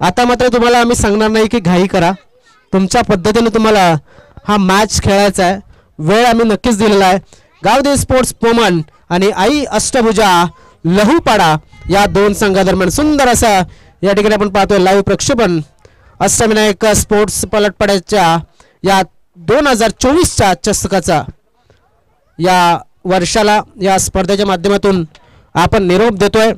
आता मात्र तुम्हाला आम्ही सांगणार नाही की घाई करा, तुमच्या पद्धतीने तुम्हाला हा मॅच खेळायचा आहे. वेळ आम्ही नक्कीच दिलेला आहे. गावदे स्पोर्ट्स पोमन आणि आई अष्टभुजा लहूपाडा या दोन संघादरम्यान सुंदर असा या ठिकाणी आपण पाहतोय लाईव्ह प्रक्षेपण अष्टविनायक स्पोर्ट्स पलटपाड्याच्या या 2024च्या चषकाचा या वर्षाला या स्पर्धेच्या माध्यमातून आपण निरोप देतोय.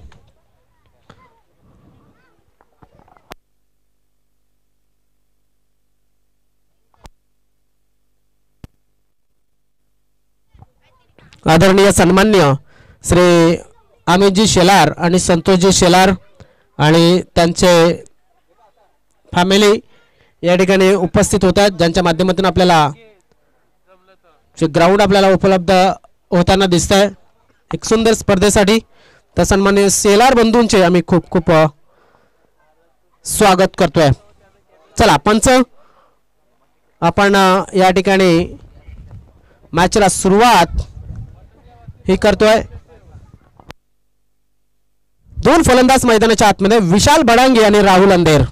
आदरणीय सन्मान्य श्री अमितजी शेलार आणि संतोषजी शेलार आणि त्यांचे फॅमिली या ठिकाणी उपस्थित होतात, ज्यांच्या माध्यमातून आपल्याला ग्राउंड आपल्याला उपलब्ध होताना दिसत आहे एक सुंदर स्पर्धेसाठी. तर सन्मान्य शेलार बंधूंचे आम्ही खूप खूप स्वागत करतोय. चला पंच, आपण या ठिकाणी मॅचला सुरुवात ही करतोय. दोन फलंदाज मैदानाच्या आतमध्ये विशाल बडांगे आणि राहुल अंधेर.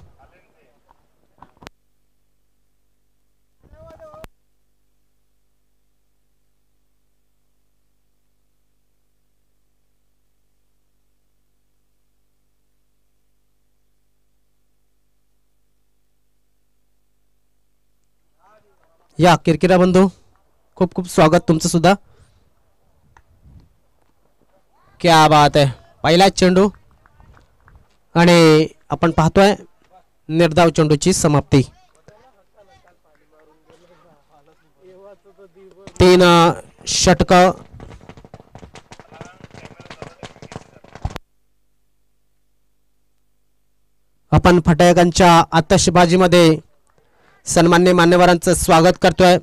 या किरकिरा बंधू, खूप खूप स्वागत तुमचं सुद्धा. क्या बात आहे. पहिला चेंडू आणि आपण पाहतोय निर्धाव चेंडूची समाप्ती. 3 षटक आपण फटाक्यांच्या आतषबाजीमध्ये सन्मान्य मान्यवरांचं स्वागत करतोय.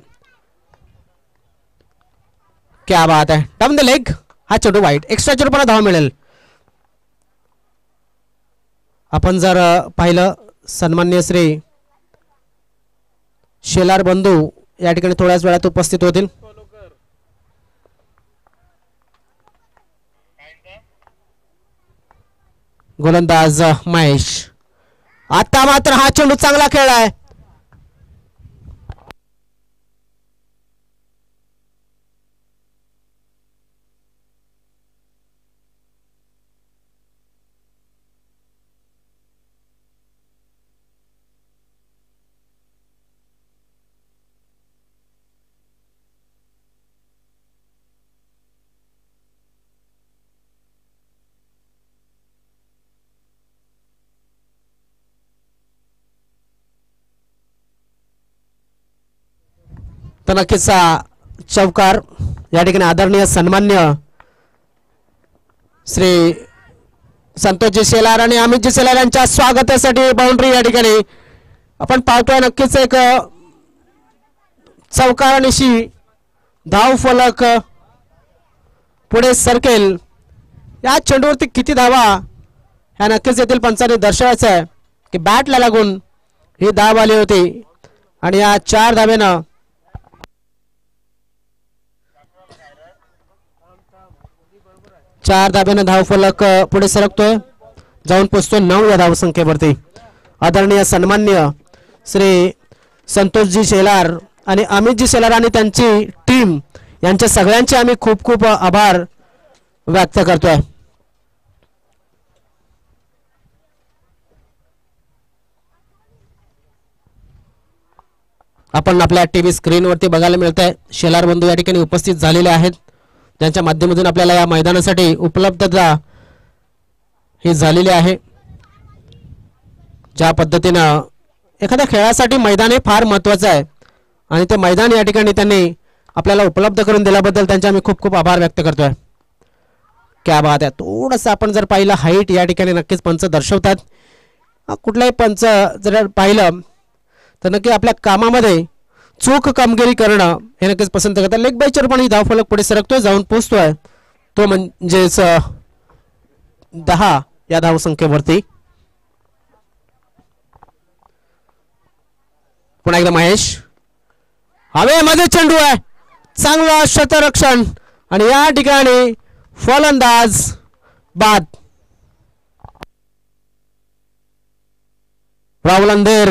क्या बात आहे. Down the leg. हा चेंडू वाईट. एक्स्ट्रा चेंडूपणा धाव मिळेल. आपण जर पाहिलं सन्मान्य श्री शेलार बंधू या ठिकाणी थोड्याच वेळात उपस्थित होतील. गोलंदाज महेश. आता मात्र हा चेंडू चांगला खेळलाय. तर नक्कीच चौकार या ठिकाणी आदरणीय सन्मान्य श्री संतोषजी शेलार आणि अमितजी शेलार यांच्या स्वागतासाठी बाउंड्री या ठिकाणी आपण पाहतोय. नक्कीच एक चौकारानिशी धाव फलक पुढे सरकेल. या चेंडूवरती किती धावा ह्या नक्कीच येथील पंचांनी दर्शवायचं आहे की बॅटला लागून ही धाव आली होती आणि या 4 धावेनं धाव फलक पुढे सरकतोय, जाऊन पोहोचतोय 9 या धावसंख्येवरती. आदरणीय सन्मान्य श्री संतोषजी शेलार आणि अमितजी शेलार आणि त्यांची टीम यांच्या सगळ्यांचे आम्ही खूप खूप आभार व्यक्त करतोय. आपण आपल्या टीव्ही स्क्रीनवरती बघायला मिळतंय शेलार बंधू या ठिकाणी उपस्थित झालेले आहेत, त्यांच्या माध्यमातून आपल्याला या मैदानासाठी उपलब्धता ही झालेली आहे. ज्या पद्धतीनं एखाद्या खेळासाठी मैदान हे फार महत्त्वाचं आहे आणि ते मैदान या ठिकाणी त्यांनी आपल्याला उपलब्ध करून दिल्याबद्दल त्यांचे आम्ही खूप खूप आभार व्यक्त करतोय. क्या बात आहे. थोडंसं आपण जर पाहिलं हाईट या ठिकाणी नक्कीच पंच दर्शवतात. कुठलाही पंच जर पाहिलं तर नक्की आपल्या कामामध्ये चूक कामगिरी करणं हे नक्कीच पसंत करतात. लेग बायचर पण ही धाव फलक पुढे सरकतोय, जाऊन पोहोचतोय तो म्हणजेच 10 या धावसंख्येवरती. पुन्हा एकदा महेश. हवेमध्ये चेंडू आहे, चांगलं क्षेत्ररक्षण आणि या ठिकाणी फलंदाज बाद. राहुल अंधेर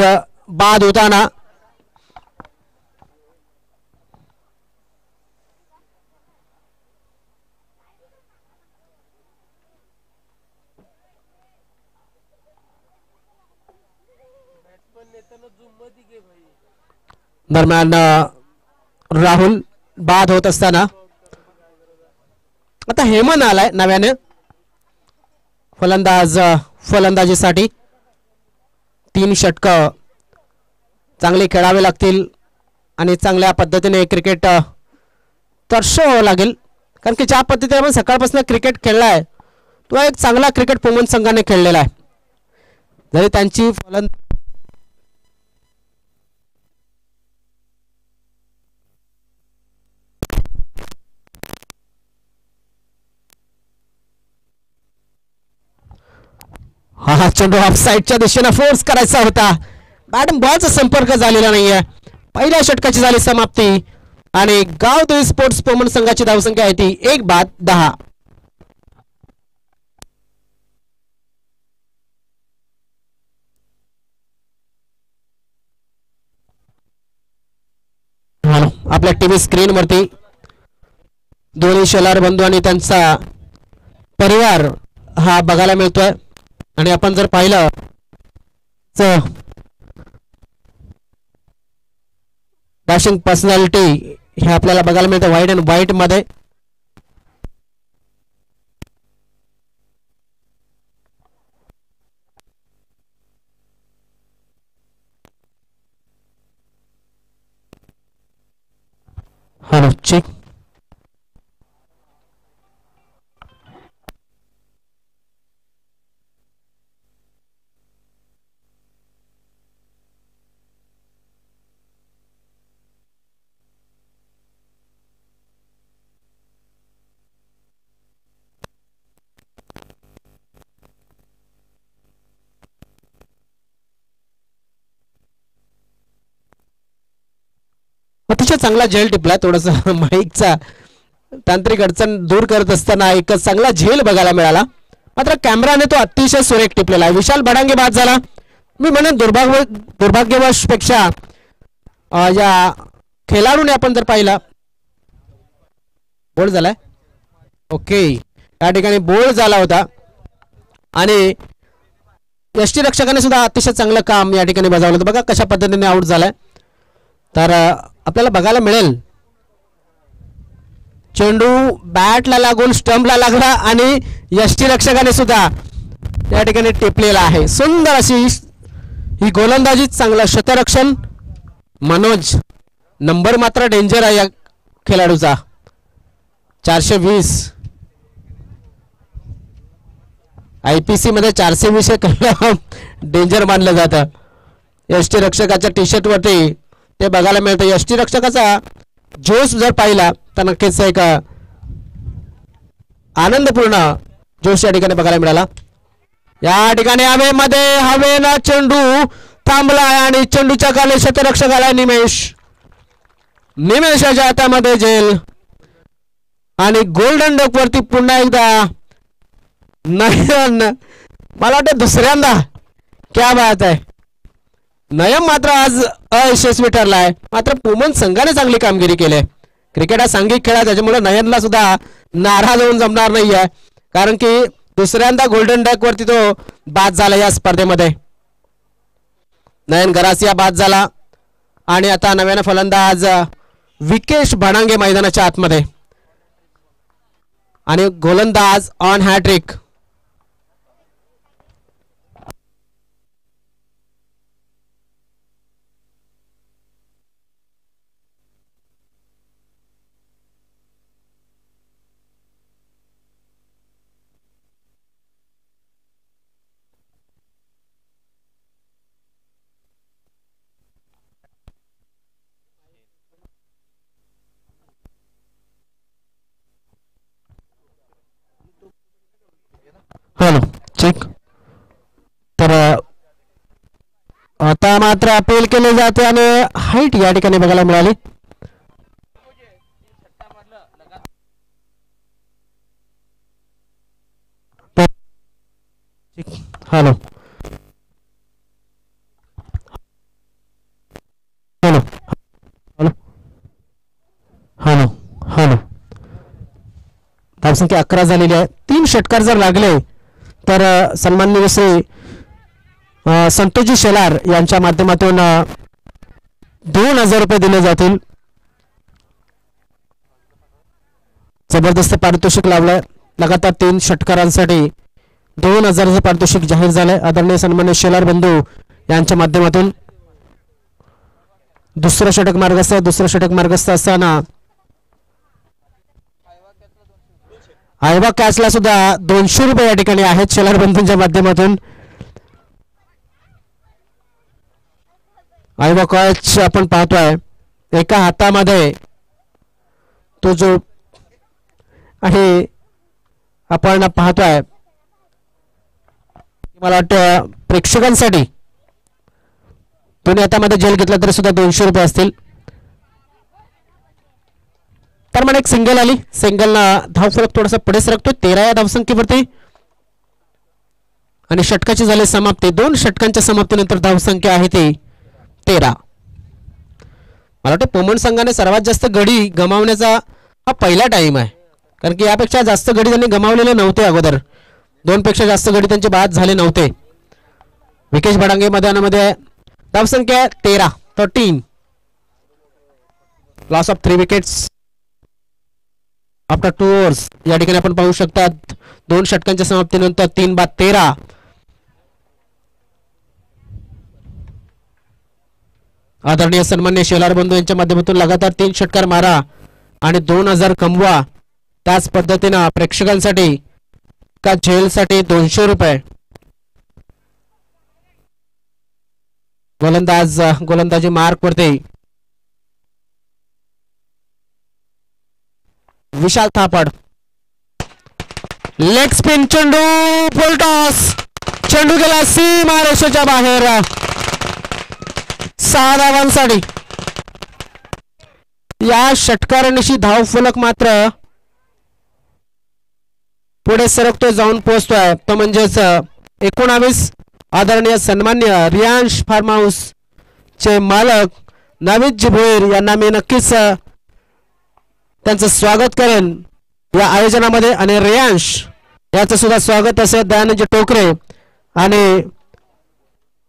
बाद होताना दरम्यान राहुल बाद होत असताना आता हेमन आलाय नव्याने फलंदाजीसाठी 3 षटकं चांगले खेळावे लागतील आणि चांगल्या पद्धतीने क्रिकेट दर्शवावं लागेल कारण की ज्या पद्धतीने आपण सकाळपासून क्रिकेट खेळलाय तो एक चांगला क्रिकेट पुमन संघाने खेळलेला आहे जरी त्यांची हा चेंडू ऑफ साईडच्या दिशेने फोर्स करायचा होता बॅट बॉलचा संपर्क झालेला नाहीये पहिल्या षटकाची झाली समाप्ती आणि गाव स्पोर्ट्स पोमन संघाची धावसंख्या आहे ती 1-10. आपल्या टीव्ही स्क्रीन वरती दोन्ही शेलार बंधू आणि त्यांचा परिवार हा बघायला मिळतोय आणि आपण जर पाहिलं तर डॅशिंग पर्सनॅलिटी हे आपल्याला बघायला मिळतं व्हाईट अँड व्हाईट मध्ये हॅलो चेक अतिशय चांगला झेल टिपला थोडस माईकचा तांत्रिक अडचण दूर करत असताना एक चांगला झेल बघायला मिळाला मात्र कॅमेराने तो अतिशय सुरेख टिपलेला आहे विशाल बडांगे बाद झाला मी म्हणेन दुर्भाग्यवश पेक्षा या खेळाडूने आपण जर पाहिला बोल्ड झालाय ओके या ठिकाणी बोल्ड झाला होता आणि यष्टीरक्षकाने सुद्धा अतिशय चांगलं काम या ठिकाणी बजावलं होतं बघा कशा पद्धतीने आउट झालाय तर आपल्याला बघायला मिळेल चेंडू बॅटला लागून स्टंपला लागला आणि यष्टीरक्षकाने सुद्धा या ठिकाणी टिपलेला आहे सुंदर अशी ही गोलंदाजी चांगलं क्षेत्ररक्षण मनोज नंबर मात्र डेंजर आहे या खेळाडूचा 420 IPC मध्ये 420 डेंजर मानलं जातं यष्टीरक्षकाच्या टी शर्ट वरती ते बघायला मिळतं यष्टीरक्षकाचा जोश जर पाहिला तर नक्कीच एक आनंदपूर्ण जोश या ठिकाणी बघायला मिळाला या ठिकाणी हवेनं चेंडू थांबलाय आणि चेंडूच्या खाली क्षेत्ररक्षक आलाय निमेशाच्या हातामध्ये झेल आणि गोल्डन डक वरती पुन्हा एकदा नयन मला वाटतं दुसऱ्यांदा क्या बात आहे नयन मात्र आज अयशस्वी ठरलाय मात्र पुमन संघाने चांगली कामगिरी केली क्रिकेट हा सांघिक खेळ आहे त्याच्यामुळे नयनला सुद्धा नाराज होऊन जमणार नाहीये कारण की दुसऱ्यांदा गोल्डन डक वरती तो बाद झाला या स्पर्धेमध्ये नयन गरासिया बाद झाला आणि आता नव्याने फलंदाज विकेश भडांगे मैदानाच्या आतमध्ये आणि गोलंदाज ऑन हॅट्रिक हॅलो चेक तर आता मात्र अपील केले जाते आणि हाईट या ठिकाणी बघायला मिळाली हॅलो धावसंख्या 11 झालेली आहे. 3 षटकार जर लागले तर सन्माननीय श्री संतोषजी शेलार यांच्या माध्यमातून 2000 रुपये दिले जातील. जबरदस्त पारितोषिक लावलंय. लगातार 3 षटकारांसाठी 2000चे पारितोषिक जाहीर झालंय. आदरणीय सन्माननीय शेलार बंधू यांच्या माध्यमातून दुसरं षटक मार्गस्थ असताना आयवा कॅचला सुद्धा 200 रुपये या ठिकाणी आहेत शेलार बंधूंच्या माध्यमातून. आयवा कॅच आपण पाहतोय एका हातामध्ये तो जो आहे आपण पाहतोय. मला वाटतं प्रेक्षकांसाठी दोन्ही हातामध्ये जेल घेतला तरी सुद्धा 200 रुपये असतील. तर मला एक सिंगल आली. सिंगलना धावफलक थोडासा पुढे सरकतो 13 या धावसंख्येवरती आणि षटकाची झाली समाप्ती. 2 षटकांच्या समाप्तीनंतर धावसंख्या आहे ती 13. मला वाटतं पोमन संघाने सर्वात जास्त गडी गमावण्याचा हा पहिला टाइम आहे, कारण की यापेक्षा जास्त गडी त्यांनी गमावलेले नव्हते. अगोदर 2 पेक्षा जास्त गडी त्यांचे बाद झाले नव्हते. विकेश भडांगे मैदानामध्ये धावसंख्या 13. Loss of 3 wickets after 2 overs या ठिकाणी आपण पाहू शकतात. 2 षटकांच्या समाप्तीनंतर 3 बाद 13. आदरणीय सन्माननीय शेलार बंधू यांच्या माध्यमातून लगातार 3 षटकार मारा आणि 2000 कमवा. त्याच पद्धतीनं प्रेक्षकांसाठी का झेलसाठी 200 रुपये. गोलंदाजी मार्क वरती विशाल थापड. लेग स्पिन चेंडू फुल टॉस. चेंडू गेला सीमा रेषेच्या बाहेर. 6 धावांसाठी या षटकारानिशी धाव फलक मात्र पुढे सरकतोय, जाऊन पोहोचतोय. तो म्हणजेच 19. आदरणीय सन्मान्य रियांश फार्म हाऊस चे मालक नाविदजी भोईर यांना मी नक्कीच त्यांचं स्वागत करेन या आयोजनामध्ये. आणि रियांश याचं सुद्धा स्वागत असेल. दयानंद टोकरे आणि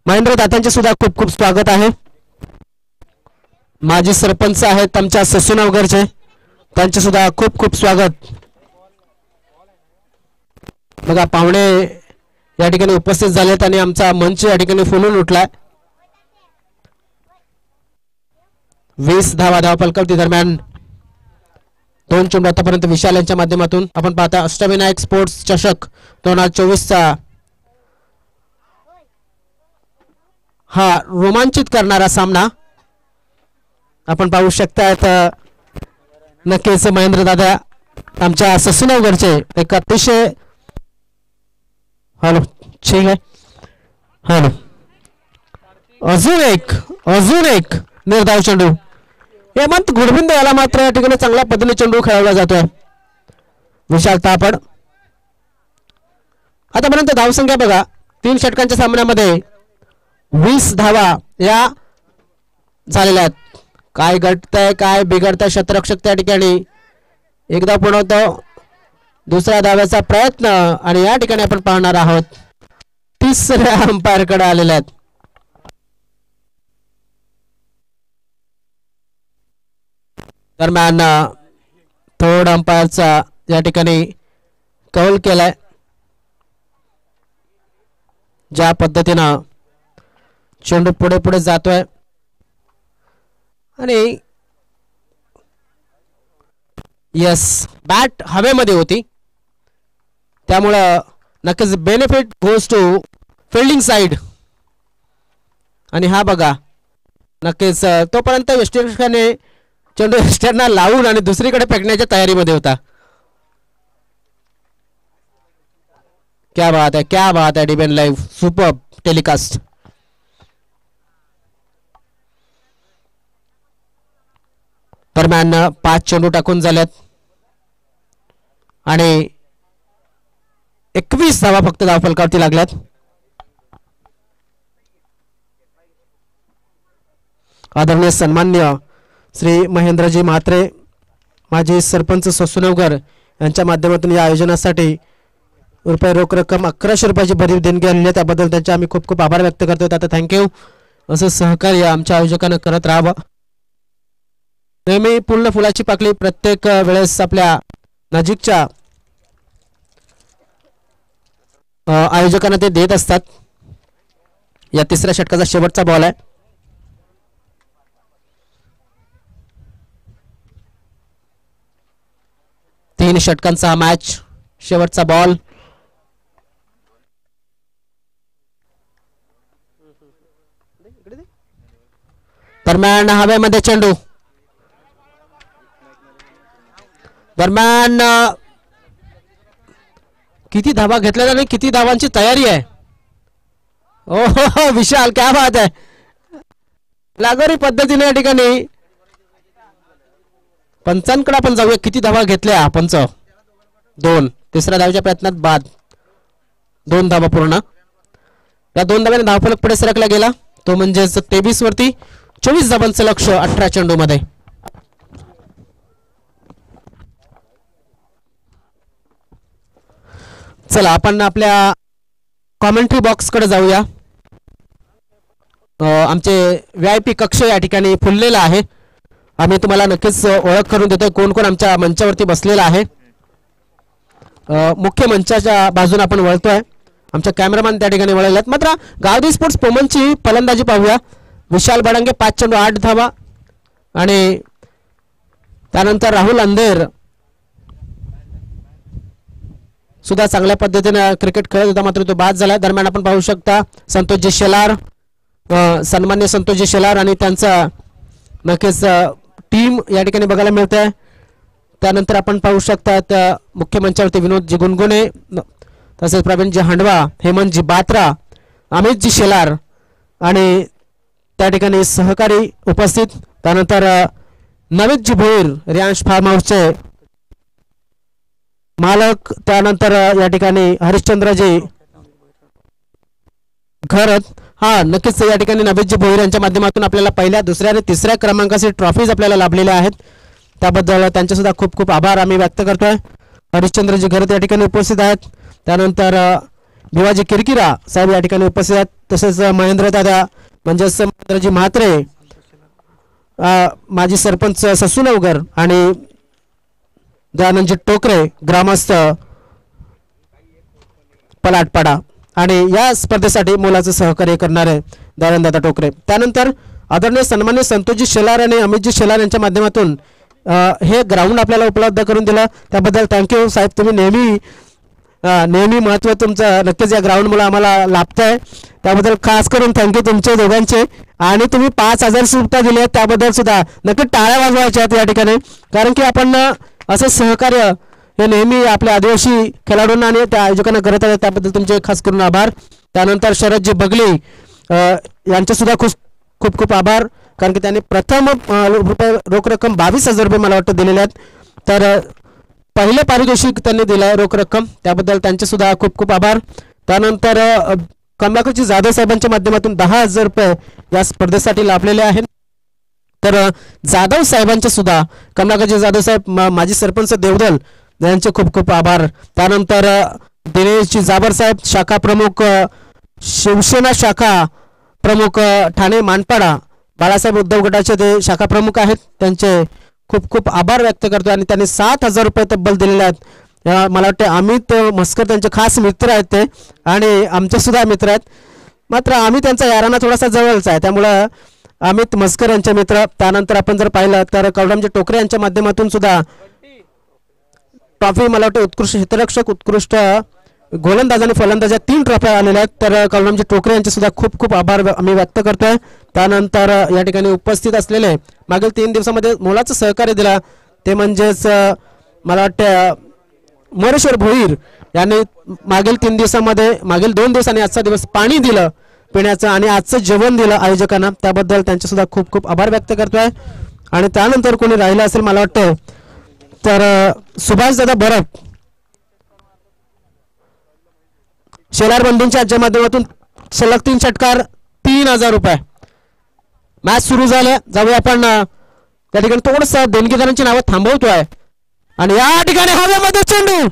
महेंद्र दातांचे सुद्धा खूप खूप स्वागत आहे. माजी सरपंच आहेत आमच्या ससूनवगरचे, त्यांचे सुद्धा खूप खूप स्वागत. बघा पाहुणे या ठिकाणी उपस्थित झालेत आणि आमचा मंच या ठिकाणी फुलून उठलाय. 20 धावा धावफलकावरती दरम्यान 2 चेंडू आतापर्यंत विशाल यांच्या माध्यमातून. आपण पाहता अष्टविनायक स्पोर्ट्स चषक 2024चा हा रोमांचित करणारा सामना आपण पाहू शकतायत. नक्कीच महेंद्र दादा आमच्या ससूनवगरचे एक अतिशय हॅलो ठीक आहे. हॅलो अजून एक निर्धाव चेंडू. हेमंत गुडबिंद याला मात्र या ठिकाणी चांगल्या पद्धतीने चेंडू खेळवला जातोय. विशाल तापड. आतापर्यंत धावसंख्या बघा 3 षटकांच्या सामन्यामध्ये 20 धावा या झालेल्या आहेत. काय घडतंय काय बिघडतंय क्षेत्ररक्षक त्या ठिकाणी एकदा पुन्हा दुसऱ्या धाव्याचा प्रयत्न आणि या ठिकाणी आपण पाहणार आहोत 3ऱ्या अंपायर कडे आलेल्या आहेत. दरम्यान थर्ड अंपायरचा या ठिकाणी कौल केलाय. ज्या पद्धतीनं चेंडू पुढे पुढे जातोय आणि यस बॅट हवेमध्ये होती त्यामुळं नक्कीच benefit goes to fielding side. आणि हा बघा नक्कीच तोपर्यंत वेस्टर्नने चेंडू वेस्टर्नला लावून आणि दुसरीकडे फेकण्याच्या तयारीमध्ये होता. क्या बात है डीबीएन लाईव्ह सुपर टेलिकास्ट. दरम्यान 5 चेंडू टाकून झाल्यात आणि 21 धावा फक्त धावफलकावरती लागल्यात. आदरणीय सन्मान्य श्री महेंद्रजी म्हात्रे माजी सरपंच ससूनवगर यांच्या माध्यमातून या आयोजनासाठी रुपये रोख रक्कम 1100 रुपयाची भरीव देणगी आलेली आहे, त्याबद्दल त्यांचे आम्ही खूप खूप आभार व्यक्त करतो. आता थँक्यू. असं सहकार्य आमच्या आयोजकांना करत राहावं. नेहमी पूर्ण फुलाची पाकळी प्रत्येक वेळेस आपल्या नजीकच्या आयोजकांना ते देत असतात. या तिसऱ्या षटकाचा शेवटचा बॉल आहे. तीन षटकांचा हा मॅच, शेवटचा बॉल. दरम्यान हवेमध्ये चेंडू, दरम्यान किती धावा घेतल्या आणि किती धावांची तयारी आहे. ओ विशाल, क्या बात आहे. लागोरी पद्धतीने या ठिकाणी पंचांकडे आपण जाऊया. किती धावा घेतल्या पंच? 2. तिसऱ्या धावेच्या प्रयत्नात बाद. 2 धावा पूर्ण. या 2 धाव्याने धावफलक पुढे सरकला गेला, तो म्हणजे 23 वरती. 24 धावांचं लक्ष 18 चेंडू मध्ये. चला आपण आपल्या कॉमेंट्री बॉक्स कडे जाऊया. आमचे VIP कक्ष या ठिकाणी फुललेला आहे. आम्ही तुम्हाला नक्कीच ओळख करून देतो कोण कोण आमच्या मंचावरती बसलेला आहे. मुख्य मंचाच्या बाजूने आपण वळतोय. आमच्या कॅमेरामॅन त्या ठिकाणी वळलेले आहेत. मात्र गावदी स्पोर्ट्स पोमनची फलंदाजी पाहूया. विशाल बडांगे 5 चेंडू 8 धावा आणि त्यानंतर राहुल अंधेर सुद्धा चांगल्या पद्धतीने क्रिकेट खेळत होता, मात्र तो बाद झाला. दरम्यान आपण पाहू शकता संतोषजी शेलार, सन्मान्य संतोषजी शेलार आणि त्यांचा नक्कीच टीम या ठिकाणी बघायला मिळते. त्यानंतर आपण पाहू शकता मुख्य मंचावरती विनोदजी गुणगुणे, तसेच प्रवीणजी हांडवा, हेमंतजी बात्रा, अमितजी शेलार आणि त्या ठिकाणी सहकारी उपस्थित. त्यानंतर नवेदजी भोईर, रियांश फार्म हाऊसचे मालक. त्यानंतर या ठिकाणी हरिश्चंद्रजी घरत. हा नक्कीच या ठिकाणी नवेदजी भोईर यांच्या माध्यमातून आपल्याला पहिल्या, दुसऱ्या आणि तिसऱ्या क्रमांकाचे ट्रॉफीज आपल्याला लाभलेल्या आहेत, त्याबद्दल त्यांचे सुद्धा खूप खूप आभार आम्ही व्यक्त करतोय. हरिश्चंद्रजी घरत या ठिकाणी उपस्थित आहेत. त्यानंतर भिवाजी किरकिरा साहेब या ठिकाणी उपस्थित आहेत. तसेच महेंद्र दादा म्हणजेच महेंद्रजी म्हात्रे, माजी सरपंच ससूनवगर आणि दयानंदजी टोकरे ग्रामस्थ पलाटपाडा आणि या स्पर्धेसाठी मोलाचं सहकार्य करणारे दयानंद टोकरे. त्यानंतर आदरणीय सन्मान्य संतोषजी शेलार आणि अमितजी शेलार यांच्या माध्यमातून हे ग्राउंड आपल्याला उपलब्ध करून दिलं, त्याबद्दल थँक्यू साहेब. तुम्ही नेहमी महत्त्व तुमचं नक्कीच या ग्राउंडमुळे आम्हाला लाभतंय, त्याबद्दल खास करून थँक्यू तुमचे दोघांचे. आणि तुम्ही 5000 सुद्धा दिले त्याबद्दल सुद्धा नक्की टाळ्या वाजवायच्या आहेत या ठिकाणी, कारण की आपण असं सहकार्य हे नेहमी आपल्या आदिवासी खेळाडूंना आणि त्या आयोजकांना करत आहेत, त्याबद्दल तुमचे खास करून आभार. त्यानंतर शरदजी बगली यांचे सुद्धा खूप खूप आभार, कारण की त्यांनी प्रथम रुपये रोख रक्कम 22,000 रुपये मला वाटतं दिलेले आहेत. तर पहिले पारितोषिक त्यांनी दिलं रोख रक्कम, त्याबद्दल त्यांचे सुद्धा खूप आभार. त्यानंतर कमलाकरजी जाधव साहेबांच्या माध्यमातून 10,000 रुपये या स्पर्धेसाठी लाभलेले आहेत. तर जाधव साहेबांचे सुद्धा, कमलाकरजी जाधव साहेब माजी सरपंच देवदल यांचे खूप आभार. त्यानंतर दिनेशजी जाबर साहेब शाखा प्रमुख, शिवसेना शाखा प्रमुख ठाणे मानपाडा, बाळासाहेब उद्धव गटाचे ते शाखा प्रमुख आहेत, त्यांचे खूप आभार व्यक्त करतो. आणि त्यांनी 7,000 रुपये तब्बल दिलेले आहेत. मला वाटते अमित मस्कर त्यांचे खास मित्र आहेत ते, आणि आमचे सुद्धा मित्र आहेत, मात्र आम्ही त्यांचा याराना थोडासा जवळचा आहे, त्यामुळं अमित मस्कर यांचे मित्र. त्यानंतर आपण जर पाहिलं तर कवडमजी टोकरे यांच्या माध्यमातून सुद्धा ट्रॉफी, मला वाटतं उत्कृष्ट हितरक्षक, उत्कृष्ट गोलंदाज आणि फलंदाज 3 ट्रॉफ्या आलेल्या आहेत. तर कवडमजी टोकरे यांचे सुद्धा खूप आभार आम्ही व्यक्त करतोय. त्यानंतर या ठिकाणी उपस्थित असलेले मागील 3 दिवसामध्ये मोलाचं सहकार्य दिला ते म्हणजेच मला वाटतं मोरेश्वर भोईर यांनी मागील 3 दिवसामध्ये, मागील 2 दिवस आणि आजचा दिवस पाणी दिलं पिण्याचं आणि आजचं जेवण दिलं आयोजकांना, त्याबद्दल त्यांचे सुद्धा खूप आभार व्यक्त करतोय. आणि त्यानंतर कोणी राहिलं असेल मला वाटतं तर सुभाष दादा बरफ, शेलार बंधूंच्या माध्यमातून सलग 3 षटकार 3,000 रुपये. मॅच सुरू झाले, जाऊया आपण त्या ठिकाणी थोडंसं देणगीदारांची नावं थांबवतोय आणि या ठिकाणी हवेमध्ये चेंडू.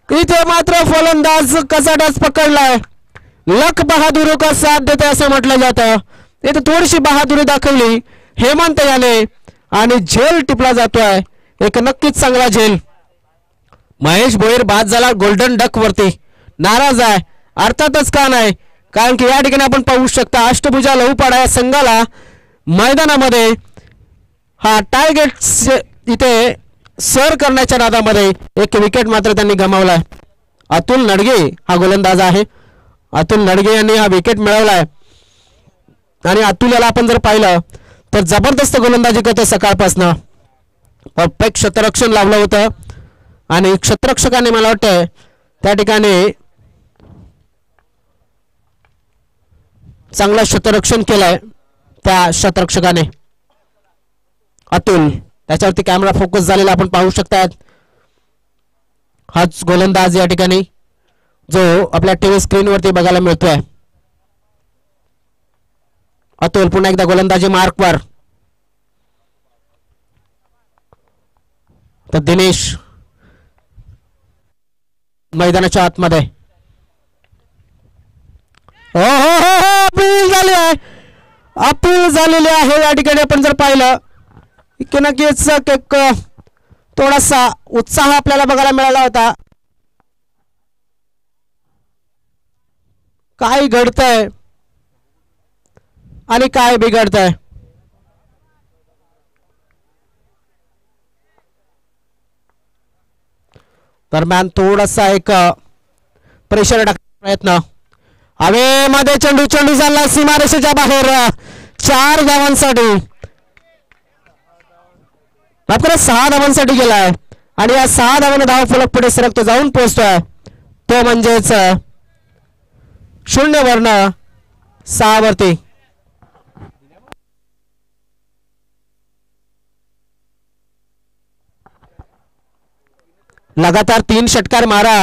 इथे मात्र फलंदाज कसा डस पकडलाय. लक बहादुरी का साथ देते असं म्हटलं जातं. इथे थोडीशी बहादुरी दाखवली हेमंत याने आणि झेल टिपला जातोय. एक नक्कीच चांगला झेल. महेश भोईर बाद झाला गोल्डन डक वरती. नाराज आहे अर्थातच का नाही, कारण की या ठिकाणी आपण पाहू शकता अष्टभुजा लहूपाडा या संघाला मैदानामध्ये हा टार्गेट इथे सर करण्याच्या नादामध्ये एक विकेट मात्र त्यांनी गमावलाय. अतुल नडगे हा गोलंदाज आहे. अतुल नडगे यांनी हा विकेट मिळवलाय आणि अतुल याला आपण जर पाहिलं तर जबरदस्त गोलंदाजी करतो सकाळपासून. परफेक्ट क्षेत्ररक्षण लावलं होतं आणि क्षेत्ररक्षकाने मला वाटतं त्या ठिकाणी चांगलं क्षेत्ररक्षण केलंय त्या क्षेत्ररक्षकाने. अतुल त्याच्यावरती कॅमेरा फोकस झालेला आपण पाहू शकतात. हाच गोलंदाज या ठिकाणी जो आपल्या टीव्ही स्क्रीनवरती बघायला मिळतोय. अतुल पुन्हा एकदा गोलंदाजी मार्कवर. तर दिनेश मैदानाच्या आतमध्ये. हो हो हो हो अपील झाली आहे. अपील झालेली आहे या ठिकाणी आपण जर पाहिलं की नक्कीच एक थोडासा उत्साह आपल्याला बघायला मिळाला होता. काय घडतंय आणि काय बिघडतंय. दरम्यान थोडासा एक प्रेशर टाकण्याचा प्रयत्न. हवेमध्ये चेंडू चालला सीमारेषेच्या बाहेर. 4 धावांसाठी 6 धावांसाठी गेलाय आणि या 6 धावांना धाव फलक पुढे सरकतो जाऊन पोहोचतोय तो म्हणजेच 0 वर्ण 6 वरती. लगातार 3 षटकार मारा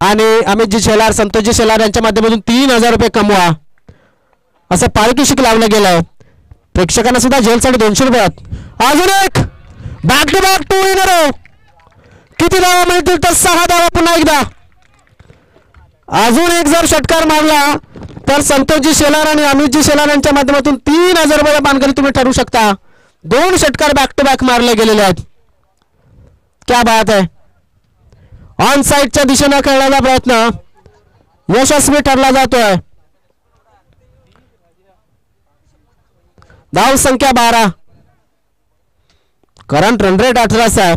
आणि अमितजी शेलार संतोषजी शेलार यांच्या माध्यमातून 3000 रुपये कमवा असं पारितोषिक लावलं गेलंय. प्रेक्षकांना सुद्धा जेलसाठी 200 रुपये. अजून एक back to back 2 in a row. किती धावा मिळतील तर 6 धावा. पुन्हा एकदा अजून एक जर षटकार मारला तर संतोषजी शेलार आणि अमितजी शेलार यांच्या माध्यमातून 3000 रुपये मानकरी तुम्ही ठरू शकता. 2 षटकार बॅक टू बॅक मारले गेलेले आहेत. क्या बात आहे. ऑन साइडच्या दिशेने खेळण्याचा प्रयत्न यशस्वी ठरला जातोय. धाव संख्या 12. करंट रन रेट 18 आहे.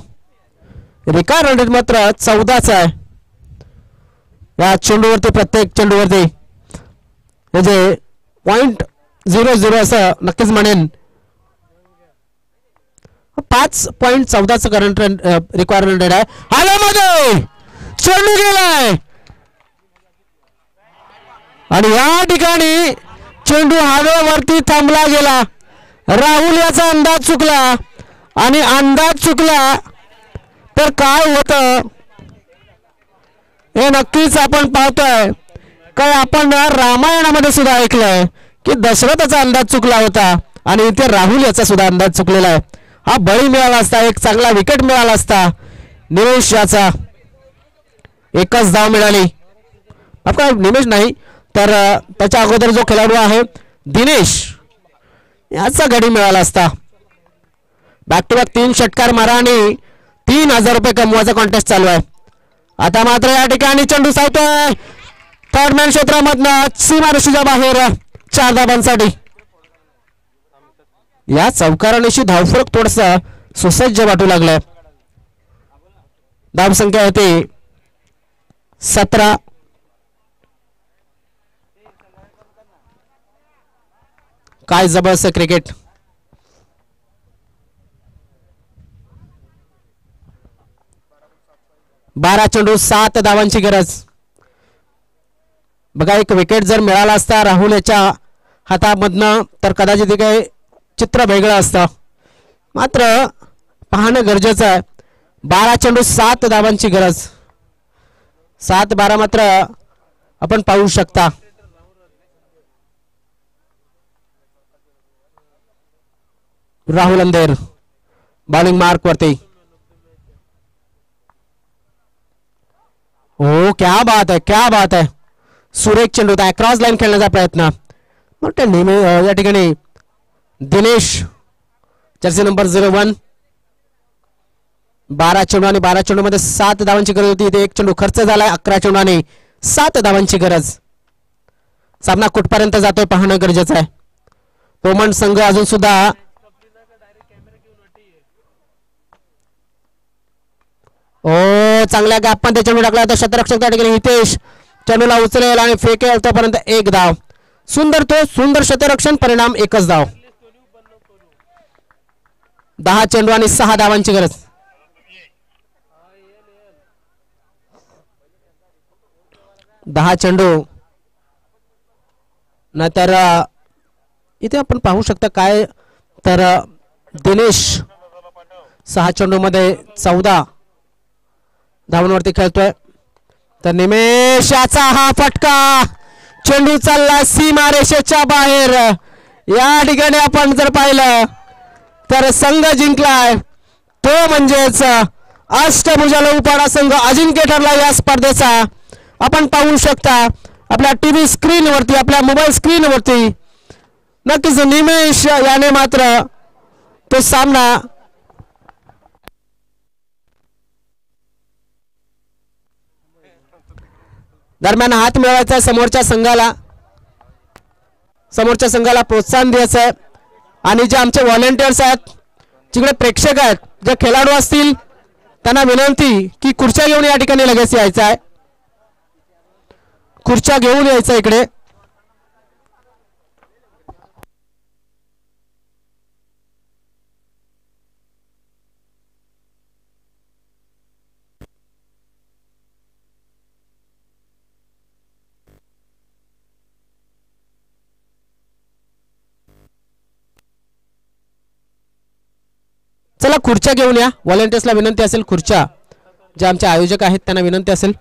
रिकार्ड रन रेट मात्र 14 आहे. या चेंडूवरती प्रत्येक चेंडूवरती हे जे .00 असं नक्कीच म्हणेन. 5.14 current run required run rate आहे. हवेमध्ये चेंडू गेलाय आणि या ठिकाणी चेंडू हवेवरती थांबला गेला. राहुल याचा अंदाज चुकला आणि अंदाज चुकला तर काय होतं हे नक्कीच आपण पाहतोय. काय आपण रामायणामध्ये सुद्धा ऐकलंय की दशरथाचा अंदाज चुकला होता आणि इथे राहुल याचा सुद्धा अंदाज चुकलेला आहे. हा बळी मिळाला असता, एक चांगला विकेट मिळाला असता. निमेश याचा एकच धाव मिळाली. आपला निमेश नाही तर त्याच्या अगोदर जो खेळाडू आहे दिनेश याचा गडी मिळाला असता. बॅक टू बॅक 3 षटकार मारा आणि 3000 रुपये कमवायचा कॉन्टेस्ट चालू आहे. आता मात्र या ठिकाणी चेंडू सावतोय थर्डमॅन क्षेत्रामधनं सीमारेषेच्या बाहेर 4 धावांसाठी. या चौकारानेशी धावफरक थोडासा सुसज्ज वाटू लागलाय. धाव संख्या होती 17. काय जबरदस्त क्रिकेट. बारा चेंडू 7 धावांची गरज. बघा एक विकेट जर मिळाला असता राहुल याच्या हातामधनं तर कदाचित काही चित्र वेगळं असतं. मात्र पाहणं गरजेचं आहे. 12 चेंडू 7 धावांची गरज. 7-12 मात्र आपण पाहू शकता. राहुल अंधेर बॉलिंग मार्क वरती. हो, क्या बात आहे, क्या बात आहे. सुरेख चेंडू होता, क्रॉस लाईन खेळण्याचा प्रयत्न. मग नेहमी या ठिकाणी दिनेश जर्सी नंबर 01 12 चेंडू आणि 12 चेंडू मध्ये 7 धावांची गरज होती. इथे एक चेंडू खर्च झालाय. 11 चेंडू आणि 7 धावांची गरज. सामना कुठपर्यंत जातोय पाहणं गरजेचं आहे. पोमंड संघ अजून सुद्धा चांगल्या गॅप मध्ये चेंडू टाकला. शतरक्षक त्या ठिकाणी हितेश चेंडूला उचलेल आणि फेकेल. तोपर्यंत एक धाव. सुंदर शतरक्षण. परिणाम एकच धाव. 10 चेंडू आणि 6 धावांची गरज. दहा चेंडू नाहीतर इथे आपण पाहू शकता काय तर दिनेश 6 चेंडू मध्ये 14 धावांवरती खेळतोय. तर निमेशाचा हा फटका. चेंडू चालला सीमारेषेच्या बाहेर. या ठिकाणी आपण जर पाहिलं तर संघ जिंकलाय तो म्हणजेच अष्टभुजा उपाडा संघ अजिंक्य ठरला या स्पर्धेचा. आपण पाहू शकता आपल्या टीव्ही स्क्रीनवरती, आपल्या मोबाईल स्क्रीनवरती. नक्कीच निमेश याने मात्र तो सामना दरम्यान हात मिळवायचा. समोरच्या संघाला प्रोत्साहन द्यायचं आहे. आणि जे आमचे व्हॉलेंटियर्स आहेत, जिकडे प्रेक्षक आहेत, जे खेळाडू असतील त्यांना विनंती की खुर्च्या घेऊन या ठिकाणी लगेच यायचं आहे. खुर्च्या घेऊन यायचं इकडे. चला खुर्च्या घेऊन या. व्हॉलेंटियर्सला विनंती असेल, खुर्च्या जे आमचे आयोजक आहेत त्यांना विनंती असेल.